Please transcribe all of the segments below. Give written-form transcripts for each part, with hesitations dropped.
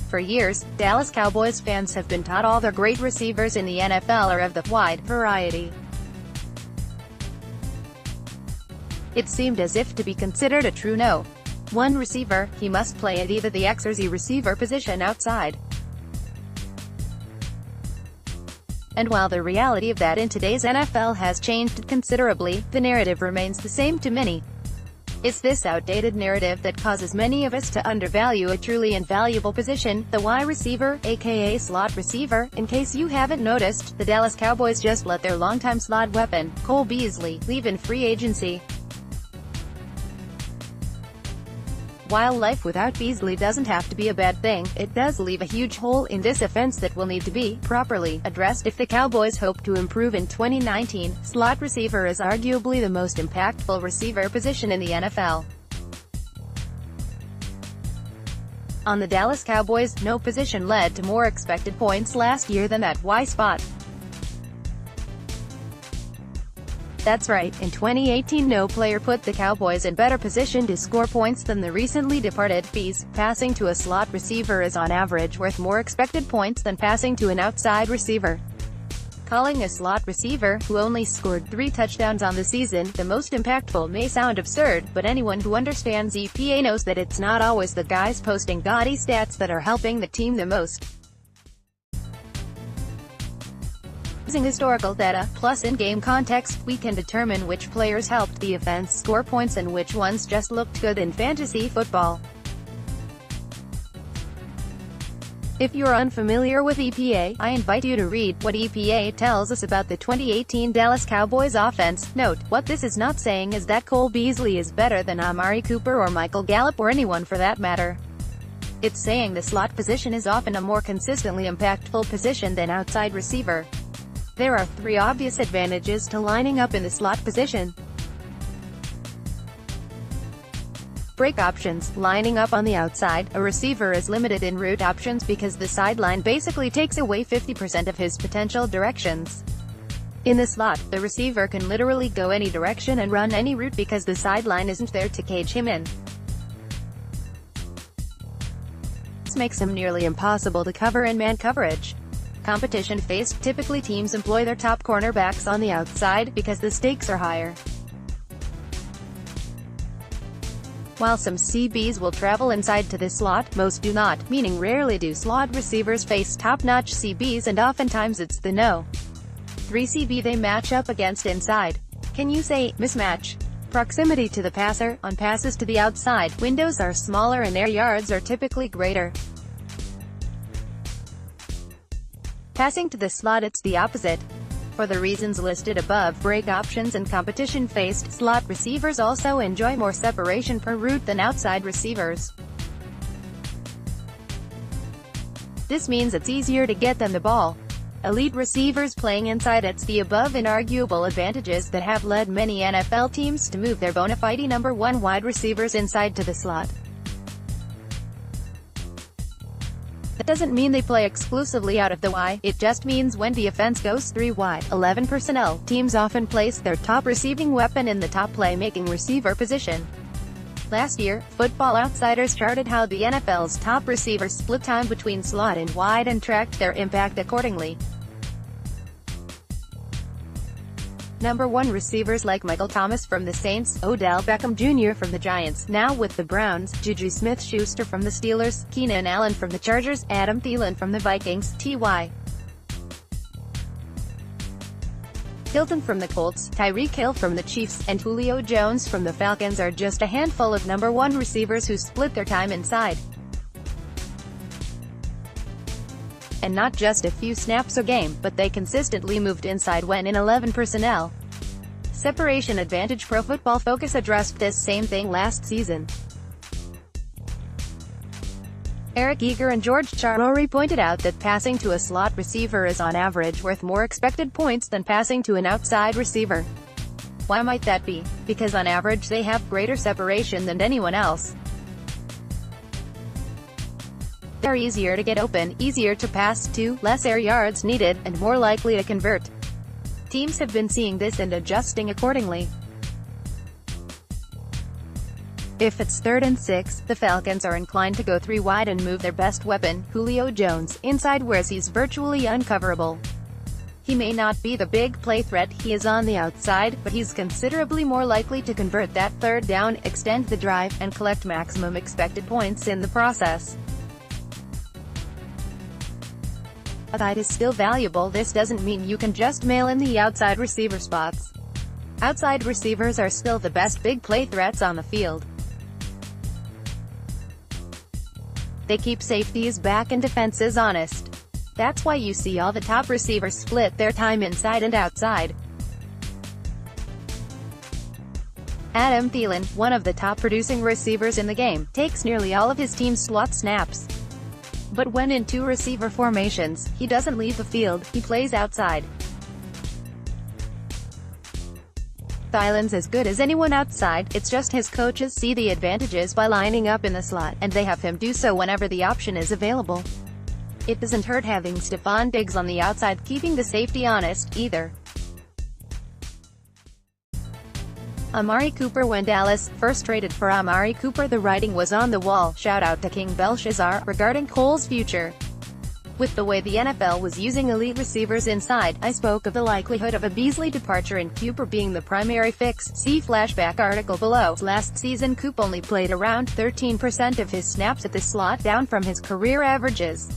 For years, Dallas Cowboys fans have been taught all the great receivers in the NFL are of the wide variety. It seemed as if to be considered a true no. One receiver, he must play at either the X or Z receiver position outside. And while the reality of that in today's NFL has changed considerably, the narrative remains the same to many. It's this outdated narrative that causes many of us to undervalue a truly invaluable position, the wide receiver, aka slot receiver. In case you haven't noticed, the Dallas Cowboys just let their longtime slot weapon, Cole Beasley, leave in free agency. While life without Beasley doesn't have to be a bad thing, it does leave a huge hole in this offense that will need to be properly addressed if the Cowboys hope to improve in 2019. Slot receiver is arguably the most impactful receiver position in the NFL. On the Dallas Cowboys, no position led to more expected points last year than that Y spot. That's right, in 2018 no player put the Cowboys in better position to score points than the recently departed Bees. Passing to a slot receiver is on average worth more expected points than passing to an outside receiver. Calling a slot receiver, who only scored 3 touchdowns on the season, the most impactful may sound absurd, but anyone who understands EPA knows that it's not always the guys posting gaudy stats that are helping the team the most. Using historical data, plus in-game context, we can determine which players helped the offense score points and which ones just looked good in fantasy football. If you're unfamiliar with EPA, I invite you to read what EPA tells us about the 2018 Dallas Cowboys offense. Note, what this is not saying is that Cole Beasley is better than Amari Cooper or Michael Gallup or anyone for that matter. It's saying the slot position is often a more consistently impactful position than outside receiver. There are 3 obvious advantages to lining up in the slot position. Break options. Lining up on the outside, a receiver is limited in route options because the sideline basically takes away 50% of his potential directions. In the slot, the receiver can literally go any direction and run any route because the sideline isn't there to cage him in. This makes him nearly impossible to cover in man coverage. Competition faced, typically teams employ their top cornerbacks on the outside, because the stakes are higher. While some CBs will travel inside to the slot, most do not, meaning rarely do slot receivers face top-notch CBs and oftentimes it's the no. 3 CB they match up against inside. Can you say, mismatch? Proximity to the passer, on passes to the outside, windows are smaller and air yards are typically greater. Passing to the slot it's the opposite. For the reasons listed above, break options and competition-faced, slot receivers also enjoy more separation per route than outside receivers. This means it's easier to get them the ball. Elite receivers playing inside, it's the above inarguable advantages that have led many NFL teams to move their bona fide number 1 wide receivers inside to the slot. That doesn't mean they play exclusively out of the Y, it just means when the offense goes 3 wide, 11 personnel, teams often place their top receiving weapon in the top play-making receiver position. Last year, Football Outsiders charted how the NFL's top receivers split time between slot and wide and tracked their impact accordingly. Number 1 receivers like Michael Thomas from the Saints, Odell Beckham Jr. from the Giants, now with the Browns, Juju Smith-Schuster from the Steelers, Keenan Allen from the Chargers, Adam Thielen from the Vikings, T.Y. Hilton from the Colts, Tyreek Hill from the Chiefs, and Julio Jones from the Falcons are just a handful of number 1 receivers who split their time inside. And not just a few snaps a game, but they consistently moved inside when in 11 personnel. Separation advantage. Pro Football Focus addressed this same thing last season. Eric Eager and George Charori pointed out that passing to a slot receiver is on average worth more expected points than passing to an outside receiver. Why might that be? Because on average they have greater separation than anyone else. They're easier to get open, easier to pass to, less air yards needed, and more likely to convert. Teams have been seeing this and adjusting accordingly. If it's 3rd and 6, the Falcons are inclined to go 3 wide and move their best weapon, Julio Jones, inside where he's virtually uncoverable. He may not be the big play threat he is on the outside, but he's considerably more likely to convert that 3rd down, extend the drive, and collect maximum expected points in the process. Outside is still valuable. This doesn't mean you can just mail in the outside receiver spots. Outside receivers are still the best big play threats on the field. They keep safeties back and defenses honest. That's why you see all the top receivers split their time inside and outside. Adam Thielen, one of the top producing receivers in the game, takes nearly all of his team's slot snaps. But when in 2 receiver formations, he doesn't leave the field, he plays outside. Thielen's as good as anyone outside, it's just his coaches see the advantages by lining up in the slot, and they have him do so whenever the option is available. It doesn't hurt having Stephon Diggs on the outside, keeping the safety honest, either. Amari Cooper. When Dallas first traded for Amari Cooper, the writing was on the wall. Shout out to King Belshazzar regarding Cole's future. With the way the NFL was using elite receivers inside, I spoke of the likelihood of a Beasley departure and Cooper being the primary fix. See flashback article below. Last season Coop only played around 13% of his snaps at the slot, down from his career averages.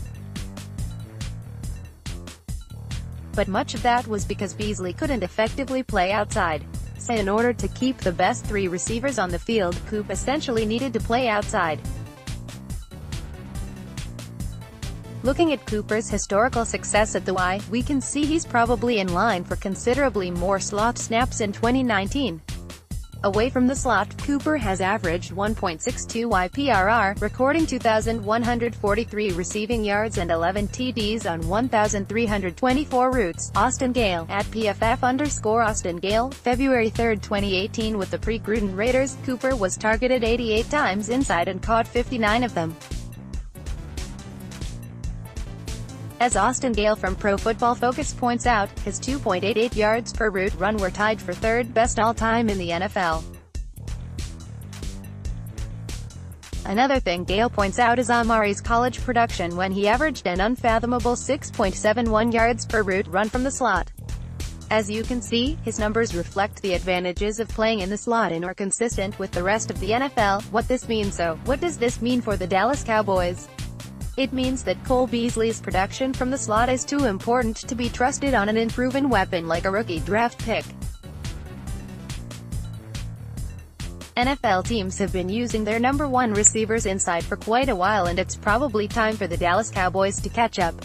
But much of that was because Beasley couldn't effectively play outside. So in order to keep the best 3 receivers on the field, Coop essentially needed to play outside. Looking at Cooper's historical success at the Y, we can see he's probably in line for considerably more slot snaps in 2019. Away from the slot, Cooper has averaged 1.62 YPRR, recording 2,143 receiving yards and 11 TDs on 1,324 routes. Austin Gale, at PFF_Austin Gale, February 3, 2018. With the pre-Gruden Raiders, Cooper was targeted 88 times inside and caught 59 of them. As Austin Gale from Pro Football Focus points out, his 2.88 yards per route run were tied for 3rd best all-time in the NFL. Another thing Gale points out is Amari's college production, when he averaged an unfathomable 6.71 yards per route run from the slot. As you can see, his numbers reflect the advantages of playing in the slot and are consistent with the rest of the NFL. What does this mean for the Dallas Cowboys? It means that Cole Beasley's production from the slot is too important to be trusted on an unproven weapon like a rookie draft pick. NFL teams have been using their number 1 receivers inside for quite a while, and it's probably time for the Dallas Cowboys to catch up.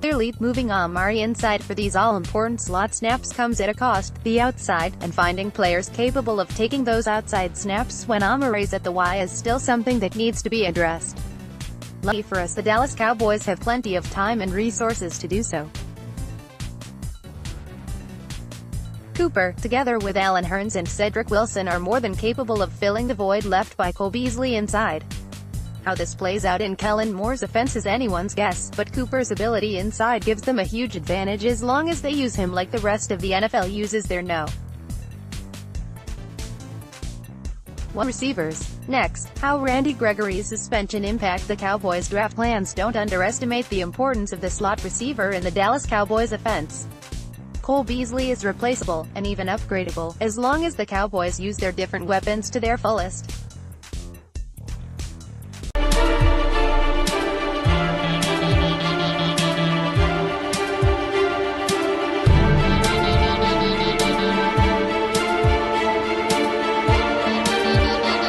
Clearly, moving Amari inside for these all-important slot snaps comes at a cost. The outside, and finding players capable of taking those outside snaps when Amari's at the Y is still something that needs to be addressed. Lucky for us, the Dallas Cowboys have plenty of time and resources to do so. Cooper, together with Allen Hurns and Cedric Wilson, are more than capable of filling the void left by Cole Beasley inside. How this plays out in Kellen Moore's offense is anyone's guess, but Cooper's ability inside gives them a huge advantage as long as they use him like the rest of the NFL uses their no.1 receivers. Next, how Randy Gregory's suspension impacts the Cowboys' draft plans. Don't underestimate the importance of the slot receiver in the Dallas Cowboys offense. Cole Beasley is replaceable, and even upgradable, as long as the Cowboys use their different weapons to their fullest.